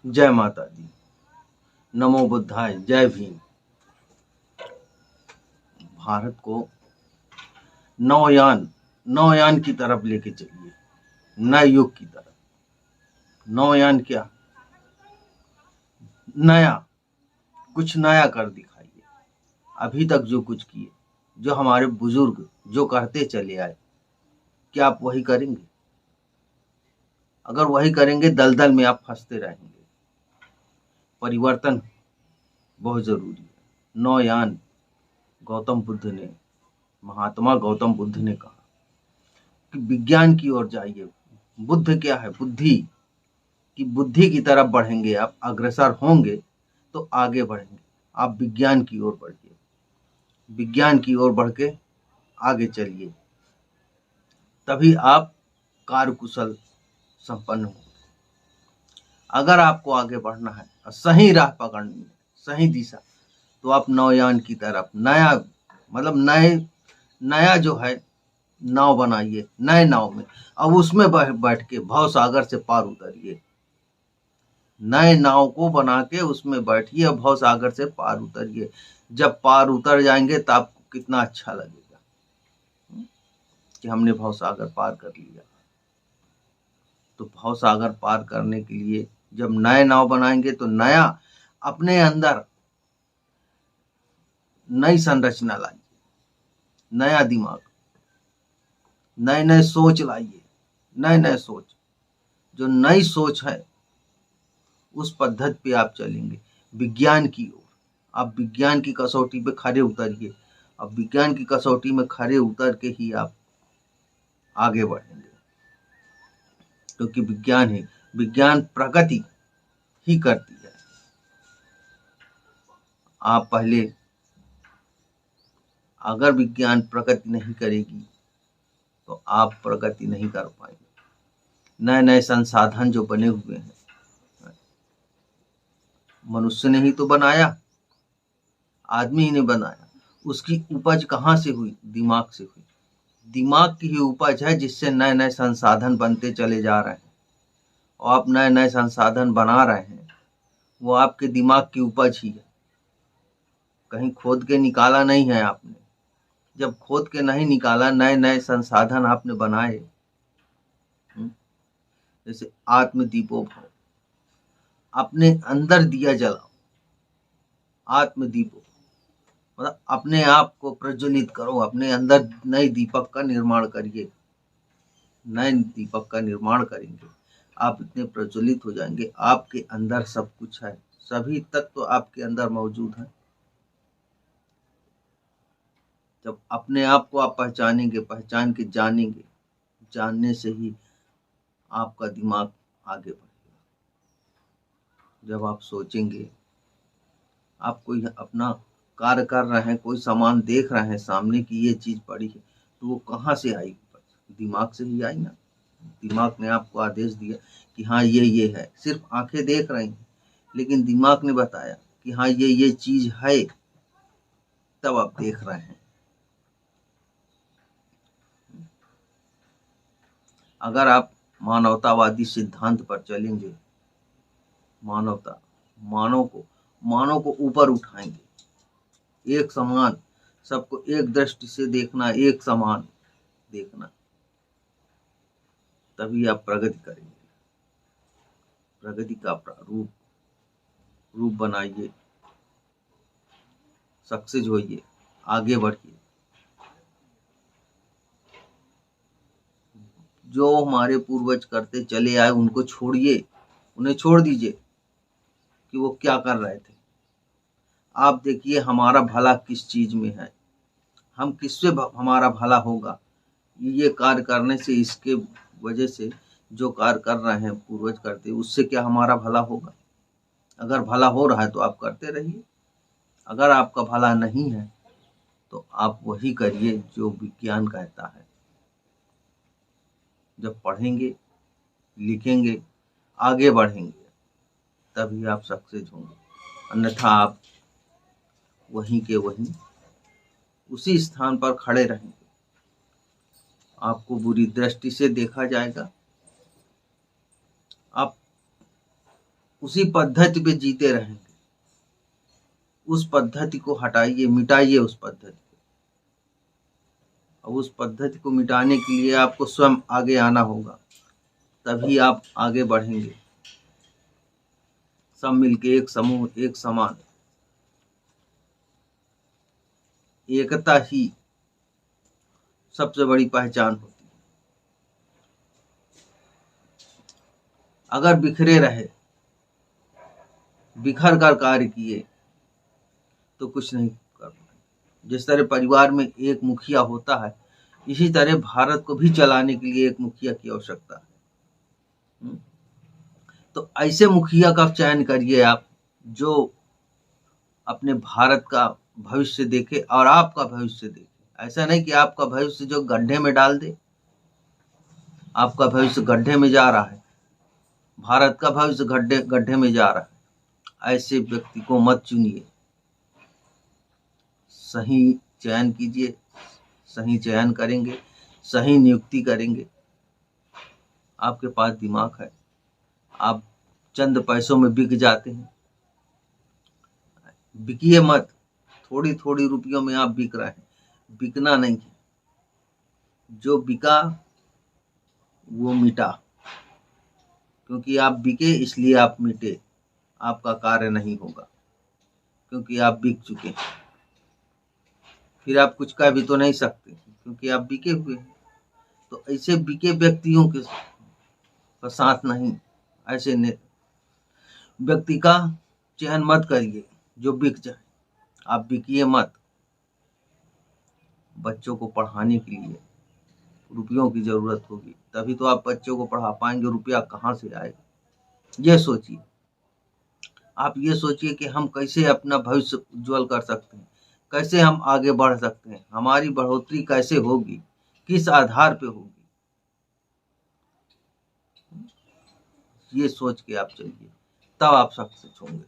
जय माता दी। नमो बुद्धाय। जय भीम। भारत को नौयान की तरफ लेके चलिए, नए युग की तरफ। नौयान क्या? नया, कुछ नया कर दिखाइए। अभी तक जो कुछ किए, जो हमारे बुजुर्ग जो करते चले आए, क्या आप वही करेंगे? अगर वही करेंगे, दलदल में आप फंसते रहेंगे। परिवर्तन बहुत जरूरी है। नौयान गौतम बुद्ध ने, महात्मा गौतम बुद्ध ने कहा कि विज्ञान की ओर जाइए। बुद्ध क्या है? बुद्धि की, बुद्धि की तरफ बढ़ेंगे आप, अग्रसर होंगे तो आगे बढ़ेंगे। आप विज्ञान की ओर बढ़िए, विज्ञान की ओर बढ़ के आगे चलिए, तभी आप कार्यकुशल संपन्न हो। अगर आपको आगे बढ़ना है और सही राह पकड़नी है, सही दिशा, तो आप नौयान की तरफ, नया मतलब नया जो है नाव बनाइए, नए नाव में। अब उसमें बैठ के भव सागर से पार उतरिए। नए नाव को बना के उसमें बैठिए और भव सागर से पार उतरिए। जब पार उतर जाएंगे तो आपको कितना अच्छा लगेगा कि हमने भव सागर पार कर लिया। तो भव सागर पार करने के लिए जब नए नाव बनाएंगे तो नया अपने अंदर नई संरचना लाइए, नया दिमाग, नए नए सोच लाइए, नए नए सोच। जो नई सोच है उस पद्धति पे आप चलेंगे, विज्ञान की ओर। आप विज्ञान की कसौटी पे खरे उतरिए। अब विज्ञान की कसौटी में खरे उतर के ही आप आगे बढ़ेंगे, क्योंकि विज्ञान है, विज्ञान प्रगति ही करती है। आप पहले, अगर विज्ञान प्रगति नहीं करेगी तो आप प्रगति नहीं कर पाएंगे। नए नए संसाधन जो बने हुए हैं, मनुष्य ने ही तो बनाया, आदमी ही ने बनाया। उसकी उपज कहाँ से हुई? दिमाग से हुई। दिमाग की ही उपज है जिससे नए नए संसाधन बनते चले जा रहे हैं। और आप नए नए संसाधन बना रहे हैं, वो आपके दिमाग की उपज ही है। कहीं खोद के निकाला नहीं है आपने। जब खोद के नहीं निकाला, नए नए संसाधन आपने बनाए, जैसे आत्मदीपो भव, अपने अंदर दिया जलाओ। आत्मदीपो मतलब अपने आप को प्रज्वलित करो, अपने अंदर नए दीपक का निर्माण करिए। नए दीपक का निर्माण करेंगे, आप इतने प्रज्वलित हो जाएंगे, आपके अंदर सब कुछ है, सभी तत्व आपके अंदर मौजूद है। जब अपने आप को आप पहचानेंगे, पहचान के जानेंगे, जानने से ही आपका दिमाग आगे बढ़ेगा। जब आप सोचेंगे, आप कोई अपना कार्य कर रहे हैं, कोई सामान देख रहे हैं सामने की ये चीज पड़ी है, तो वो कहाँ से आई? दिमाग से ही आई ना। दिमाग ने आपको आदेश दिया कि हाँ ये है। सिर्फ आंखें देख रही हैं, लेकिन दिमाग ने बताया कि हाँ ये चीज है, तब आप देख रहे हैं। अगर आप मानवतावादी सिद्धांत पर चलेंगे, मानवता, मानव को ऊपर उठाएंगे, एक समान, सबको एक दृष्टि से देखना, एक समान देखना, तभी आप प्रगति करेंगे। प्रगति का रूप बनाइए, सक्सेस होइए, आगे बढ़िए। जो हमारे पूर्वज करते चले आए उनको छोड़िए, उन्हें छोड़ दीजिए कि वो क्या कर रहे थे। आप देखिए हमारा भला किस चीज में है, हम किससे हमारा भला होगा। ये कार्य करने से, इसके वजह से जो कार्य कर रहे हैं पूर्वज करते, उससे क्या हमारा भला होगा? अगर भला हो रहा है तो आप करते रहिए, अगर आपका भला नहीं है तो आप वही करिए जो विज्ञान कहता है। जब पढ़ेंगे, लिखेंगे, आगे बढ़ेंगे, तभी आप सक्सेस होंगे। अन्यथा आप वहीं के वहीं उसी स्थान पर खड़े रहेंगे, आपको बुरी दृष्टि से देखा जाएगा, आप उसी पद्धति पे जीते रहेंगे। उस पद्धति को हटाइए, मिटाइए उस पद्धति को। अब उस पद्धति को मिटाने के लिए आपको स्वयं आगे आना होगा, तभी आप आगे बढ़ेंगे। सब मिलके एक समूह, एक समान, एकता ही सबसे बड़ी पहचान होती है। अगर बिखरे रहे, बिखर कर कार्य किए तो कुछ नहीं कर पाएंगे। जिस तरह परिवार में एक मुखिया होता है, इसी तरह भारत को भी चलाने के लिए एक मुखिया की आवश्यकता है। तो ऐसे मुखिया का चयन करिए आप, जो अपने भारत का भविष्य देखे और आपका भविष्य देखे। ऐसा नहीं कि आपका भविष्य जो गड्ढे में डाल दे। आपका भविष्य गड्ढे में जा रहा है, भारत का भविष्य गड्ढे में जा रहा है। ऐसे व्यक्ति को मत चुनिए। सही चयन कीजिए, सही चयन करेंगे, सही नियुक्ति करेंगे। आपके पास दिमाग है, आप चंद पैसों में बिक जाते हैं। बिकिए मत। थोड़ी थोड़ी रुपयों में आप बिक रहे हैं, बिकना नहीं है। जो बिका वो मिटा, क्योंकि आप बिके इसलिए आप मिटे। आपका कार्य नहीं होगा क्योंकि आप बिक चुके हैं। फिर आप कुछ कह भी तो नहीं सकते क्योंकि आप बिके हुए हैं। तो ऐसे बिके व्यक्तियों के साथ नहीं, ऐसे व्यक्ति का चयन मत करिए जो बिक जाए। आप बिकिए मत। बच्चों को पढ़ाने के लिए रुपयों की जरूरत होगी, तभी तो आप बच्चों को पढ़ा पाएंगे। रुपया कहाँ से आएगा, ये सोचिए। आप ये सोचिए कि हम कैसे अपना भविष्य उज्जवल कर सकते हैं, कैसे हम आगे बढ़ सकते हैं, हमारी बढ़ोतरी कैसे होगी, किस आधार पे होगी। ये सोच के आप चलिए, तब आप सक्सेस होंगे।